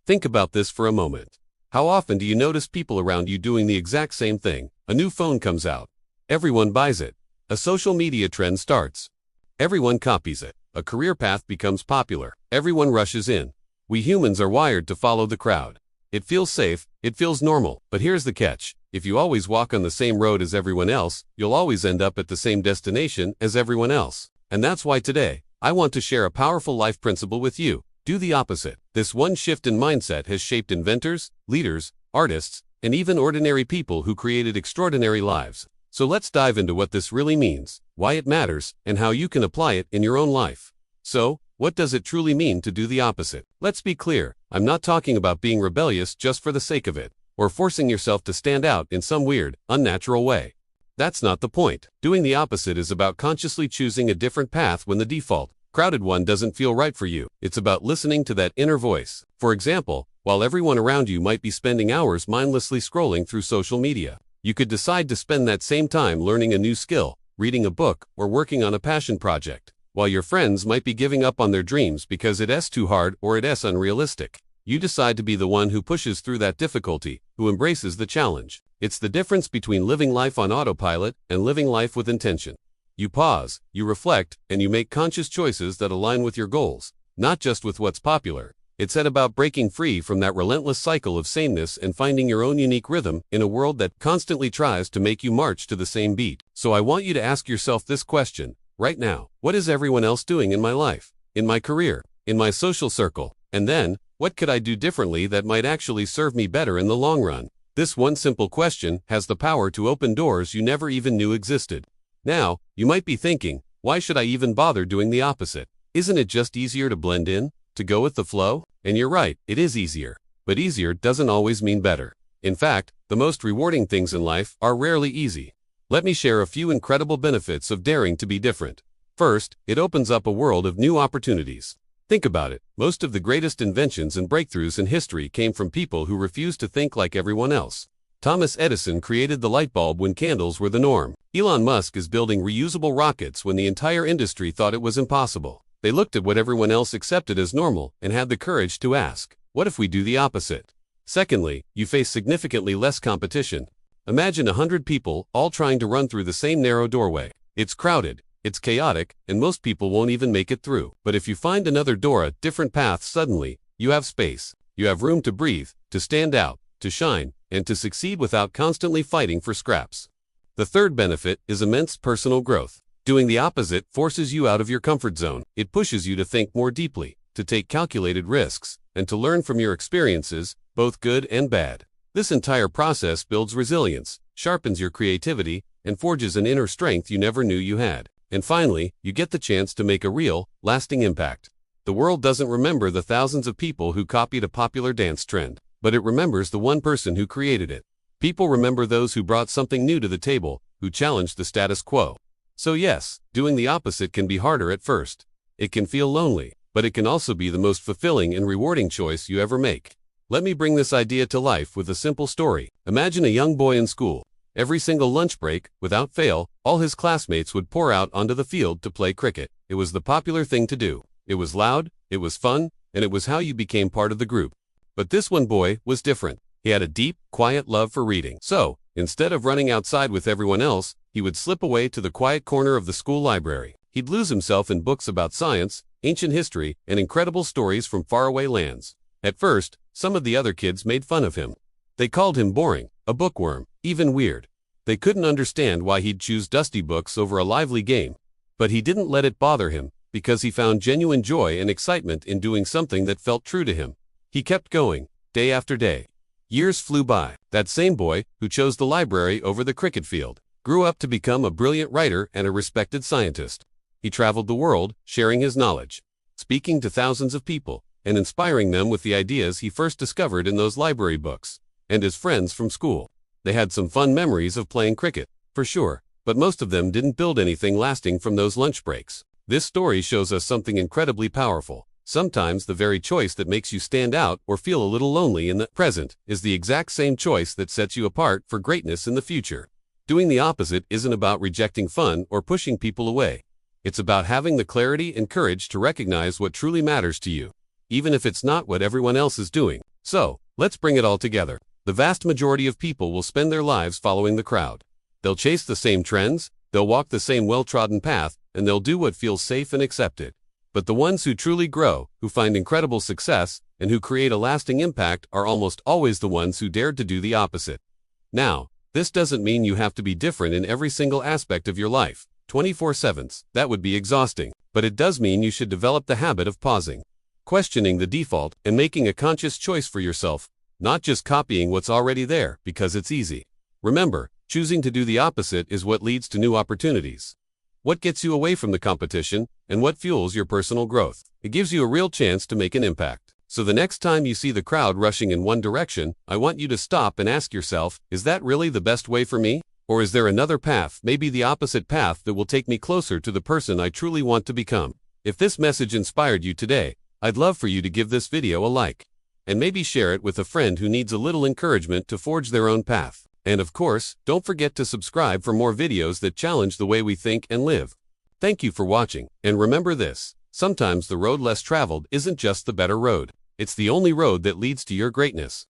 Think about this for a moment. How often do you notice people around you doing the exact same thing? A new phone comes out. Everyone buys it. A social media trend starts. Everyone copies it. A career path becomes popular. Everyone rushes in. We humans are wired to follow the crowd. It feels safe, it feels normal, but here's the catch. If you always walk on the same road as everyone else, you'll always end up at the same destination as everyone else. And that's why today, I want to share a powerful life principle with you. Do the opposite. This one shift in mindset has shaped inventors, leaders, artists, and even ordinary people who created extraordinary lives. So let's dive into what this really means, why it matters, and how you can apply it in your own life. So, what does it truly mean to do the opposite? Let's be clear, I'm not talking about being rebellious just for the sake of it, or forcing yourself to stand out in some weird, unnatural way. That's not the point. Doing the opposite is about consciously choosing a different path when the default, crowded one doesn't feel right for you. It's about listening to that inner voice. For example, while everyone around you might be spending hours mindlessly scrolling through social media, you could decide to spend that same time learning a new skill, reading a book, or working on a passion project. While your friends might be giving up on their dreams because it's too hard or it's unrealistic, you decide to be the one who pushes through that difficulty, who embraces the challenge. It's the difference between living life on autopilot and living life with intention. You pause, you reflect, and you make conscious choices that align with your goals, not just with what's popular. It's about breaking free from that relentless cycle of sameness and finding your own unique rhythm in a world that constantly tries to make you march to the same beat. So I want you to ask yourself this question right now. What is everyone else doing in my life, in my career, in my social circle? And then, what could I do differently that might actually serve me better in the long run? This one simple question has the power to open doors you never even knew existed. Now, you might be thinking, why should I even bother doing the opposite? Isn't it just easier to blend in, to go with the flow? And you're right, it is easier. But easier doesn't always mean better. In fact, the most rewarding things in life are rarely easy. Let me share a few incredible benefits of daring to be different. First, it opens up a world of new opportunities. Think about it. Most of the greatest inventions and breakthroughs in history came from people who refused to think like everyone else. Thomas Edison created the light bulb when candles were the norm. Elon Musk is building reusable rockets when the entire industry thought it was impossible. They looked at what everyone else accepted as normal and had the courage to ask, what if we do the opposite? Secondly, you face significantly less competition. Imagine 100 people all trying to run through the same narrow doorway. It's crowded, it's chaotic, and most people won't even make it through. But if you find another door, a different path, suddenly, you have space. You have room to breathe, to stand out, to shine, and to succeed without constantly fighting for scraps. The third benefit is immense personal growth. Doing the opposite forces you out of your comfort zone. It pushes you to think more deeply, to take calculated risks, and to learn from your experiences, both good and bad. This entire process builds resilience, sharpens your creativity, and forges an inner strength you never knew you had. And finally, you get the chance to make a real, lasting impact. The world doesn't remember the thousands of people who copied a popular dance trend, but it remembers the one person who created it. People remember those who brought something new to the table, who challenged the status quo. So yes, doing the opposite can be harder at first. It can feel lonely, but it can also be the most fulfilling and rewarding choice you ever make. Let me bring this idea to life with a simple story. Imagine a young boy in school. Every single lunch break, without fail, all his classmates would pour out onto the field to play cricket. It was the popular thing to do. It was loud, it was fun, and it was how you became part of the group. But this one boy was different. He had a deep, quiet love for reading. So, instead of running outside with everyone else, he would slip away to the quiet corner of the school library. He'd lose himself in books about science, ancient history, and incredible stories from faraway lands. At first, some of the other kids made fun of him. They called him boring, a bookworm, even weird. They couldn't understand why he'd choose dusty books over a lively game. But he didn't let it bother him, because he found genuine joy and excitement in doing something that felt true to him. He kept going, day after day. Years flew by. That same boy, who chose the library over the cricket field, grew up to become a brilliant writer and a respected scientist. He traveled the world, sharing his knowledge, speaking to thousands of people, and inspiring them with the ideas he first discovered in those library books. And his friends from school. They had some fun memories of playing cricket, for sure, but most of them didn't build anything lasting from those lunch breaks. This story shows us something incredibly powerful. Sometimes the very choice that makes you stand out or feel a little lonely in the present is the exact same choice that sets you apart for greatness in the future. Doing the opposite isn't about rejecting fun or pushing people away. It's about having the clarity and courage to recognize what truly matters to you, even if it's not what everyone else is doing. So, let's bring it all together. The vast majority of people will spend their lives following the crowd. They'll chase the same trends, they'll walk the same well-trodden path, and they'll do what feels safe and accepted. But the ones who truly grow, who find incredible success, and who create a lasting impact are almost always the ones who dared to do the opposite. Now, this doesn't mean you have to be different in every single aspect of your life, 24/7. That would be exhausting. But it does mean you should develop the habit of pausing, questioning the default, and making a conscious choice for yourself, not just copying what's already there because it's easy. Remember, choosing to do the opposite is what leads to new opportunities. What gets you away from the competition, and what fuels your personal growth. It gives you a real chance to make an impact. So the next time you see the crowd rushing in one direction, I want you to stop and ask yourself, is that really the best way for me? Or is there another path, maybe the opposite path that will take me closer to the person I truly want to become? If this message inspired you today, I'd love for you to give this video a like. And maybe share it with a friend who needs a little encouragement to forge their own path. And of course, don't forget to subscribe for more videos that challenge the way we think and live. Thank you for watching, and remember this, sometimes the road less traveled isn't just the better road. It's the only road that leads to your greatness.